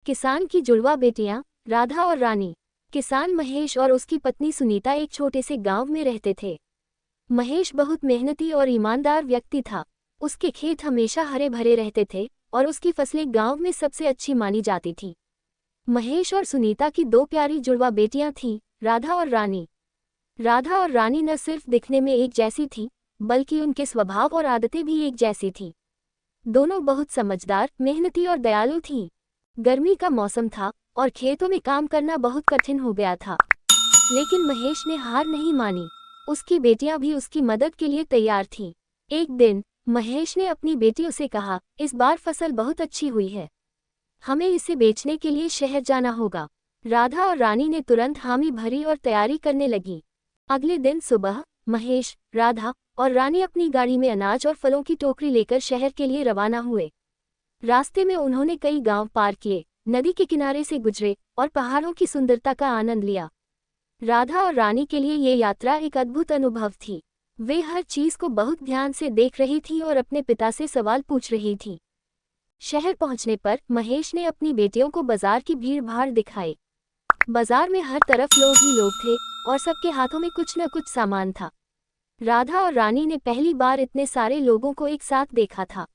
किसान की जुड़वा बेटियां राधा और रानी। किसान महेश और उसकी पत्नी सुनीता एक छोटे से गांव में रहते थे। महेश बहुत मेहनती और ईमानदार व्यक्ति था। उसके खेत हमेशा हरे भरे रहते थे और उसकी फसलें गांव में सबसे अच्छी मानी जाती थी। महेश और सुनीता की दो प्यारी जुड़वा बेटियां थीं, राधा और रानी। राधा और रानी न सिर्फ दिखने में एक जैसी थीं, बल्कि उनके स्वभाव और आदतें भी एक जैसी थीं। दोनों बहुत समझदार, मेहनती और दयालु थीं। गर्मी का मौसम था और खेतों में काम करना बहुत कठिन हो गया था, लेकिन महेश ने हार नहीं मानी। उसकी बेटियां भी उसकी मदद के लिए तैयार थीं। एक दिन महेश ने अपनी बेटियों से कहा, इस बार फसल बहुत अच्छी हुई है, हमें इसे बेचने के लिए शहर जाना होगा। राधा और रानी ने तुरंत हामी भरी और तैयारी करने लगी। अगले दिन सुबह महेश, राधा और रानी अपनी गाड़ी में अनाज और फलों की टोकरी लेकर शहर के लिए रवाना हुए। रास्ते में उन्होंने कई गांव पार किए, नदी के किनारे से गुजरे और पहाड़ों की सुंदरता का आनंद लिया। राधा और रानी के लिए ये यात्रा एक अद्भुत अनुभव थी। वे हर चीज को बहुत ध्यान से देख रही थीं और अपने पिता से सवाल पूछ रही थीं। शहर पहुंचने पर महेश ने अपनी बेटियों को बाजार की भीड़-भाड़ दिखाई। बाजार में हर तरफ लोग ही लोग थे और सबके हाथों में कुछ न कुछ सामान था। राधा और रानी ने पहली बार इतने सारे लोगों को एक साथ देखा था।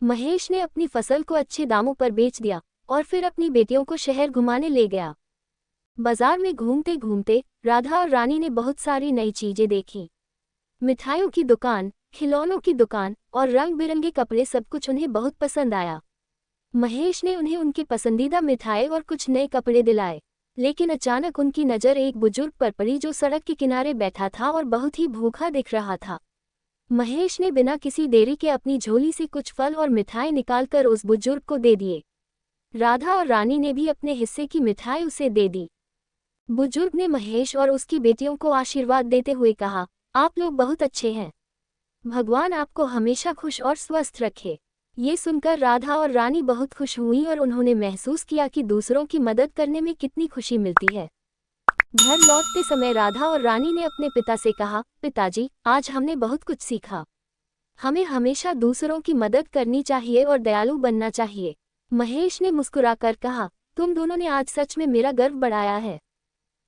महेश ने अपनी फसल को अच्छे दामों पर बेच दिया और फिर अपनी बेटियों को शहर घुमाने ले गया। बाजार में घूमते घूमते राधा और रानी ने बहुत सारी नई चीजें देखी। मिठाइयों की दुकान, खिलौनों की दुकान और रंग बिरंगे कपड़े, सब कुछ उन्हें बहुत पसंद आया। महेश ने उन्हें उनकी पसंदीदा मिठाई और कुछ नए कपड़े दिलाए, लेकिन अचानक उनकी नज़र एक बुजुर्ग पर पड़ी जो सड़क के किनारे बैठा था और बहुत ही भूखा दिख रहा था। महेश ने बिना किसी देरी के अपनी झोली से कुछ फल और मिठाई निकालकर उस बुजुर्ग को दे दिए। राधा और रानी ने भी अपने हिस्से की मिठाई उसे दे दी। बुजुर्ग ने महेश और उसकी बेटियों को आशीर्वाद देते हुए कहा, आप लोग बहुत अच्छे हैं, भगवान आपको हमेशा खुश और स्वस्थ रखे। ये सुनकर राधा और रानी बहुत खुश हुईं और उन्होंने महसूस किया कि दूसरों की मदद करने में कितनी खुशी मिलती है। घर लौटते समय राधा और रानी ने अपने पिता से कहा, पिताजी, आज हमने बहुत कुछ सीखा। हमें हमेशा दूसरों की मदद करनी चाहिए और दयालु बनना चाहिए। महेश ने मुस्कुराकर कहा, तुम दोनों ने आज सच में मेरा गर्व बढ़ाया है।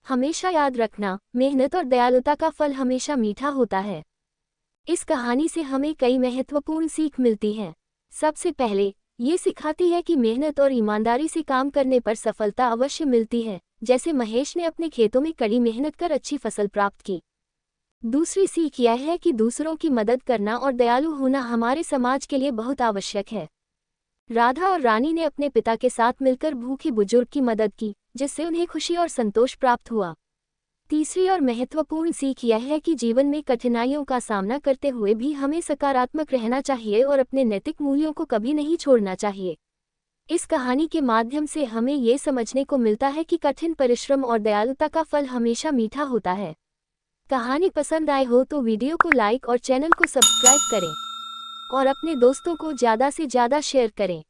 हमेशा याद रखना, मेहनत और दयालुता का फल हमेशा मीठा होता है। इस कहानी से हमें कई महत्वपूर्ण सीख मिलती हैं। सबसे पहले ये सिखाती है कि मेहनत और ईमानदारी से काम करने पर सफलता अवश्य मिलती है, जैसे महेश ने अपने खेतों में कड़ी मेहनत कर अच्छी फसल प्राप्त की। दूसरी सीख यह है कि दूसरों की मदद करना और दयालु होना हमारे समाज के लिए बहुत आवश्यक है। राधा और रानी ने अपने पिता के साथ मिलकर भूखे बुजुर्ग की मदद की, जिससे उन्हें खुशी और संतोष प्राप्त हुआ। तीसरी और महत्वपूर्ण सीख यह है कि जीवन में कठिनाइयों का सामना करते हुए भी हमें सकारात्मक रहना चाहिए और अपने नैतिक मूल्यों को कभी नहीं छोड़ना चाहिए। इस कहानी के माध्यम से हमें ये समझने को मिलता है कि कठिन परिश्रम और दयालुता का फल हमेशा मीठा होता है। कहानी पसंद आए हो तो वीडियो को लाइक और चैनल को सब्सक्राइब करें और अपने दोस्तों को ज़्यादा से ज़्यादा शेयर करें।